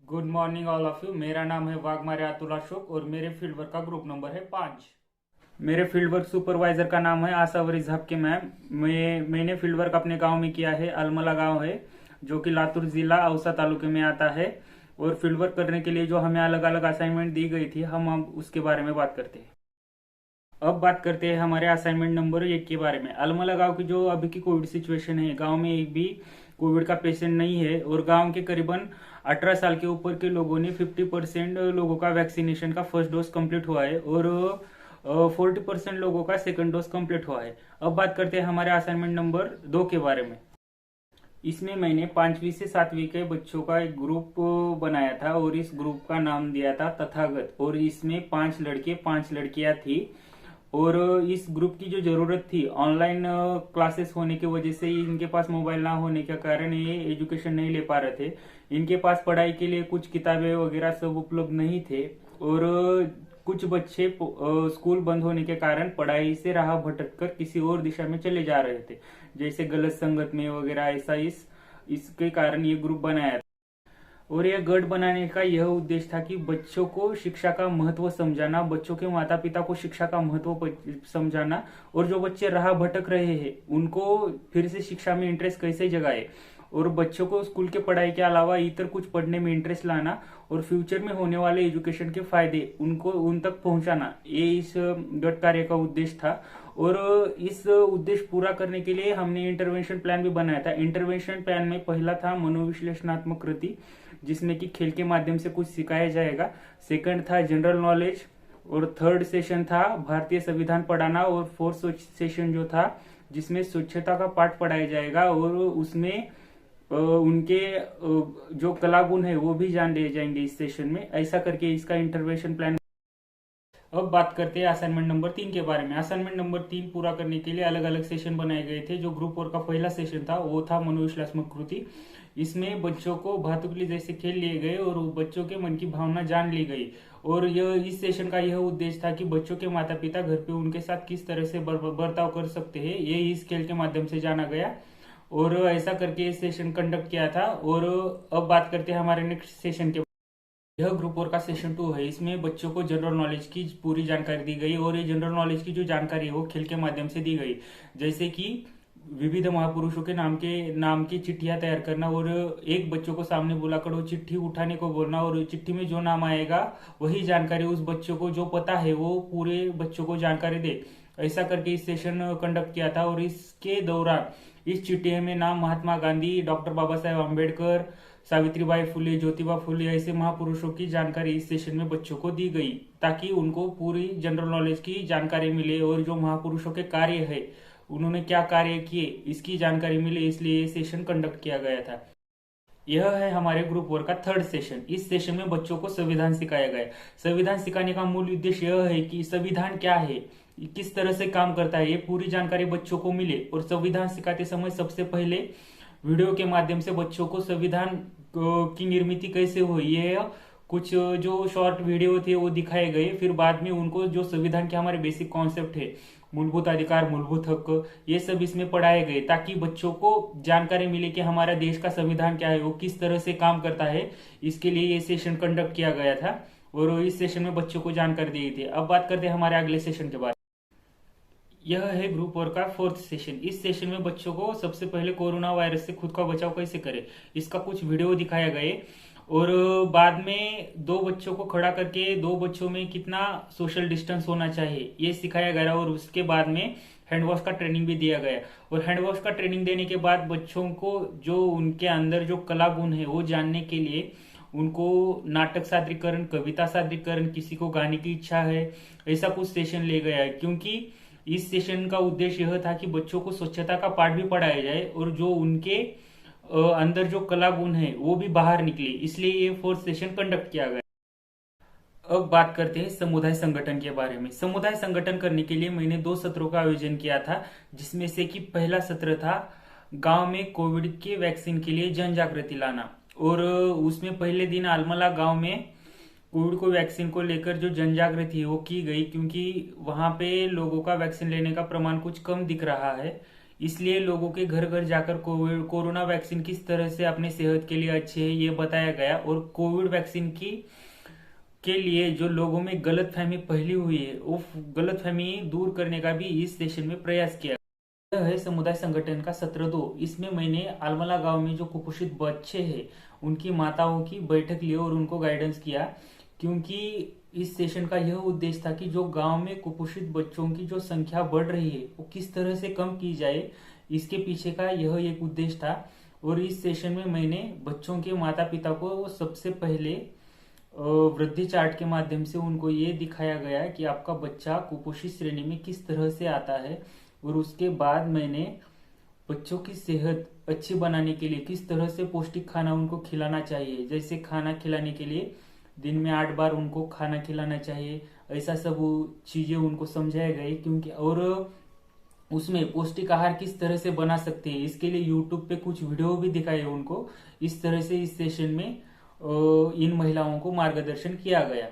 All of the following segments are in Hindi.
Good morning all of you. मेरा नाम है वाघमारे अतुल अशोक और मेरे फील्ड वर्क का ग्रुप नंबर है 5। मेरे फील्ड वर्क सुपरवाइजर का नाम है आशावरी झापके मैम। मैंने फील्ड वर्क अपने गांव में किया है। अलमला गांव है जो कि लातूर जिला औसा तालुके में आता है। और फील्ड वर्क करने के लिए जो हमें अलग अलग असाइनमेंट दी गई थी, हम अब उसके बारे में बात करते हैं। अब बात करते हैं हमारे असाइनमेंट नंबर 1 के बारे में। अलमला गांव की जो अभी की कोविड सिचुएशन है, गांव में एक भी कोविड का पेशेंट नहीं है और गांव के करीबन 18 साल के ऊपर के लोगों ने 50% लोगों का वैक्सीनेशन का फर्स्ट डोज कंप्लीट हुआ है और 40% लोगों का सेकंड डोज कंप्लीट हुआ है। अब बात करते हैं हमारे असाइनमेंट नंबर 2 के बारे में। इसमें मैंने 5वीं से 7वीं के बच्चों का एक ग्रुप बनाया था और इस ग्रुप का नाम दिया था तथागत। और इसमें 5 लड़के 5 लड़कियां थी। और इस ग्रुप की जो जरूरत थी, ऑनलाइन क्लासेस होने की वजह से इनके पास मोबाइल ना होने के कारण ये एजुकेशन नहीं ले पा रहे थे। इनके पास पढ़ाई के लिए कुछ किताबें वगैरह सब उपलब्ध नहीं थे। और कुछ बच्चे स्कूल बंद होने के कारण पढ़ाई से राह भटककर किसी और दिशा में चले जा रहे थे, जैसे गलत संगत में वगैरह। ऐसा इसके कारण ये ग्रुप बनाया था। और यह गढ़ बनाने का यह उद्देश्य था कि बच्चों को शिक्षा का महत्व समझाना, बच्चों के माता पिता को शिक्षा का महत्व समझाना, और जो बच्चे राह भटक रहे हैं उनको फिर से शिक्षा में इंटरेस्ट कैसे जगाए, और बच्चों को स्कूल के पढ़ाई के अलावा इतर कुछ पढ़ने में इंटरेस्ट लाना और फ्यूचर में होने वाले एजुकेशन के फायदे उनको उन तक पहुंचाना, ये इस गढ़ कार्य का उद्देश्य था। और इस उद्देश्य पूरा करने के लिए हमने इंटरवेंशन प्लान भी बनाया था। इंटरवेंशन प्लान में पहला था मनोविश्लेषणात्मक कृति, जिसमें कि खेल के माध्यम से कुछ सिखाया जाएगा। सेकंड था जनरल नॉलेज। और थर्ड सेशन था भारतीय संविधान पढ़ाना। और फोर्थ सेशन जो था जिसमें स्वच्छता का पाठ पढ़ाया जाएगा और उसमें उनके जो कला गुण है वो भी जान लिए जाएंगे इस सेशन में। ऐसा करके इसका इंटरवेंशन प्लान। अब बात करते हैं असाइनमेंट नंबर 3 के बारे में। असाइनमेंट नंबर 3 पूरा करने के लिए अलग अलग सेशन बनाए गए थे। जो ग्रुप 4 का पहला सेशन था वो था मनोविश्लेषणात्मक कृति। इसमें बच्चों को भातुकली जैसे खेल लिए गए और बच्चों के मन की भावना जान ली गई। और यह इस सेशन का यह उद्देश्य था कि बच्चों के माता पिता घर पे उनके साथ किस तरह से बर्ताव कर सकते हैं, ये इस खेल के माध्यम से जाना गया। और ऐसा करके ये सेशन कंडक्ट किया था। और अब बात करते हैं हमारे नेक्स्ट सेशन के। यह ग्रुप 4 का सेशन 2 है। इसमें बच्चों को जनरल नॉलेज की पूरी जानकारी दी गई और ये जनरल नॉलेज की जो जानकारी है वो खेल के माध्यम से दी गई। जैसे कि विविध महापुरुषों के नाम की चिट्ठियां तैयार करना और एक बच्चों को सामने बुलाकर वो चिट्ठी उठाने को बोलना और चिट्ठी में जो नाम आएगा वही जानकारी उस बच्चों को जो पता है वो पूरे बच्चों को जानकारी दे। ऐसा करके इस सेशन कंडक्ट किया था। और इसके दौरान इस चिट्ठी में नाम महात्मा गांधी, डॉक्टर बाबा साहेब अम्बेडकर, सावित्रीबाई फुले, ज्योतिबा फुले ऐसे महापुरुषों की जानकारी इस सेशन में बच्चों को दी गई, ताकि उनको पूरी जनरल नॉलेज की जानकारी मिले और जो महापुरुषों के कार्य है, उन्होंने क्या कार्य किए, इसकी जानकारी मिले। इसलिए ये सेशन कंडक्ट किया गया था। यह है हमारे ग्रुप 4 का थर्ड सेशन। इस सेशन में बच्चों को संविधान सिखाया गया। संविधान सिखाने का मूल उद्देश्य यह है कि संविधान क्या है, किस तरह से काम करता है, ये पूरी जानकारी बच्चों को मिले। और संविधान सिखाते समय सबसे पहले वीडियो के माध्यम से बच्चों को संविधान की निर्मित कैसे हुई, ये कुछ जो शॉर्ट वीडियो थे वो दिखाए गए। फिर बाद में उनको जो संविधान के हमारे बेसिक कॉन्सेप्ट है, मूलभूत अधिकार, मूलभूत हक, ये सब इसमें पढ़ाए गए, ताकि बच्चों को जानकारी मिले कि हमारा देश का संविधान क्या है, वो किस तरह से काम करता है। इसके लिए ये सेशन कंडक्ट किया गया था और इस सेशन में बच्चों को जानकारी दी गई थी। अब बात करते हैं हमारे अगले सेशन के बारे में। यह है ग्रुप 4 का फोर्थ सेशन। इस सेशन में बच्चों को सबसे पहले कोरोना वायरस से खुद का बचाव कैसे करें, इसका कुछ वीडियो दिखाया गए। और बाद में 2 बच्चों को खड़ा करके 2 बच्चों में कितना सोशल डिस्टेंस होना चाहिए ये सिखाया गया। और उसके बाद में हैंड वॉश का ट्रेनिंग भी दिया गया। और हैंड वॉश का ट्रेनिंग देने के बाद बच्चों को जो उनके अंदर जो कला गुण है वो जानने के लिए उनको नाटक सादरीकरण, कविता सादरीकरण, किसी को गाने की इच्छा है, ऐसा कुछ सेशन ले गया है। क्योंकि इस सेशन का उद्देश्य यह था कि बच्चों को स्वच्छता का पाठ भी पढ़ाया जाए और जो उनके अंदर जो कला गुण है वो भी बाहर निकले, इसलिए ये फोर्थ सेशन कंडक्ट किया गया। अब बात करते हैं समुदाय संगठन के बारे में। समुदाय संगठन करने के लिए मैंने 2 सत्रों का आयोजन किया था, जिसमें से कि पहला सत्र था गांव में कोविड के वैक्सीन के लिए जन जागृति लाना। और उसमें पहले दिन आलमला गांव में कोविड को वैक्सीन को लेकर जो जन जागृति है वो की गई, क्योंकि वहां पे लोगों का वैक्सीन लेने का प्रमाण कुछ कम दिख रहा है। इसलिए लोगों के घर घर जाकर कोरोना वैक्सीन किस तरह से अपने सेहत के लिए अच्छे है ये बताया गया। और कोविड वैक्सीन की के लिए जो लोगों में गलतफहमी फैली हुई है वो गलतफहमी दूर करने का भी इस सेशन में प्रयास किया। यह है समुदाय संगठन का सत्र 2। इसमें मैंने आलमला गांव में जो कुपोषित बच्चे हैं उनकी माताओं की बैठक ली और उनको गाइडेंस किया, क्योंकि इस सेशन का यह उद्देश्य था कि जो गांव में कुपोषित बच्चों की जो संख्या बढ़ रही है वो किस तरह से कम की जाए, इसके पीछे का यह एक उद्देश्य था। और इस सेशन में मैंने बच्चों के माता पिता को सबसे पहले वृद्धि चार्ट के माध्यम से उनको ये दिखाया गया कि आपका बच्चा कुपोषित श्रेणी में किस तरह से आता है। और उसके बाद मैंने बच्चों की सेहत अच्छी बनाने के लिए किस तरह से पौष्टिक खाना उनको खिलाना चाहिए, जैसे खाना खिलाने के लिए दिन में 8 बार उनको खाना खिलाना चाहिए, ऐसा सब चीजें उनको समझाए गए। क्योंकि और उसमें पौष्टिक आहार किस तरह से बना सकते हैं इसके लिए यूट्यूब पे कुछ वीडियो भी दिखाए उनको। इस तरह से इस सेशन में इन महिलाओं को मार्गदर्शन किया गया।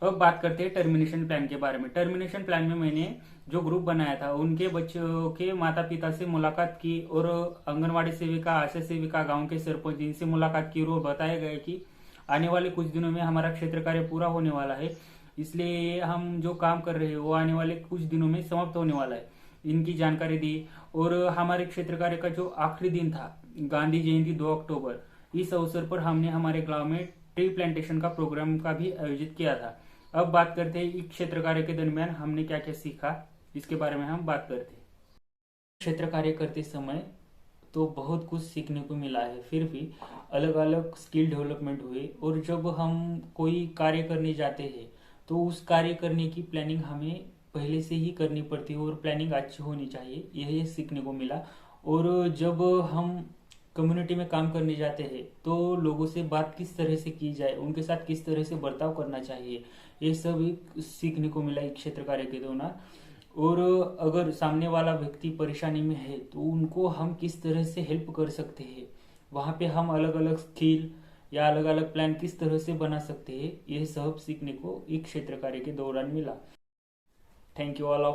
अब बात करते हैं टर्मिनेशन प्लान के बारे में। टर्मिनेशन प्लान में मैंने जो ग्रुप बनाया था उनके बच्चों के माता पिता से मुलाकात की और आंगनवाड़ी सेविका, आशा सेविका, गांव के सरपंच, इनसे मुलाकात की और बताया गया कि आने वाले कुछ दिनों में हमारा क्षेत्र कार्य पूरा होने वाला है, इसलिए हम जो काम कर रहे हैं वो आने वाले कुछ दिनों में समाप्त होने वाला है, इनकी जानकारी दी। और हमारे क्षेत्र कार्य का जो आखिरी दिन था गांधी जयंती 2 अक्टूबर, इस अवसर पर हमने हमारे गांव में ट्री प्लांटेशन का प्रोग्राम का भी आयोजित किया था। अब बात करते हैं इस क्षेत्र कार्य के दरमियान हमने क्या क्या सीखा, इसके बारे में हम बात करते हैं। क्षेत्र कार्य करते समय तो बहुत कुछ सीखने को मिला है, फिर भी अलग अलग स्किल डेवलपमेंट हुए। और जब हम कोई कार्य करने जाते हैं तो उस कार्य करने की प्लानिंग हमें पहले से ही करनी पड़ती है और प्लानिंग अच्छी होनी चाहिए, यही सीखने को मिला। और जब हम कम्युनिटी में काम करने जाते हैं तो लोगों से बात किस तरह से की जाए, उनके साथ किस तरह से बर्ताव करना चाहिए, ये सब सीखने को मिला एक क्षेत्र कार्य के दौरान। और अगर सामने वाला व्यक्ति परेशानी में है तो उनको हम किस तरह से हेल्प कर सकते हैं, वहाँ पे हम अलग अलग स्किल या अलग अलग प्लान किस तरह से बना सकते हैं, यह सब सीखने को एक क्षेत्र कार्य के दौरान मिला। Thank you all of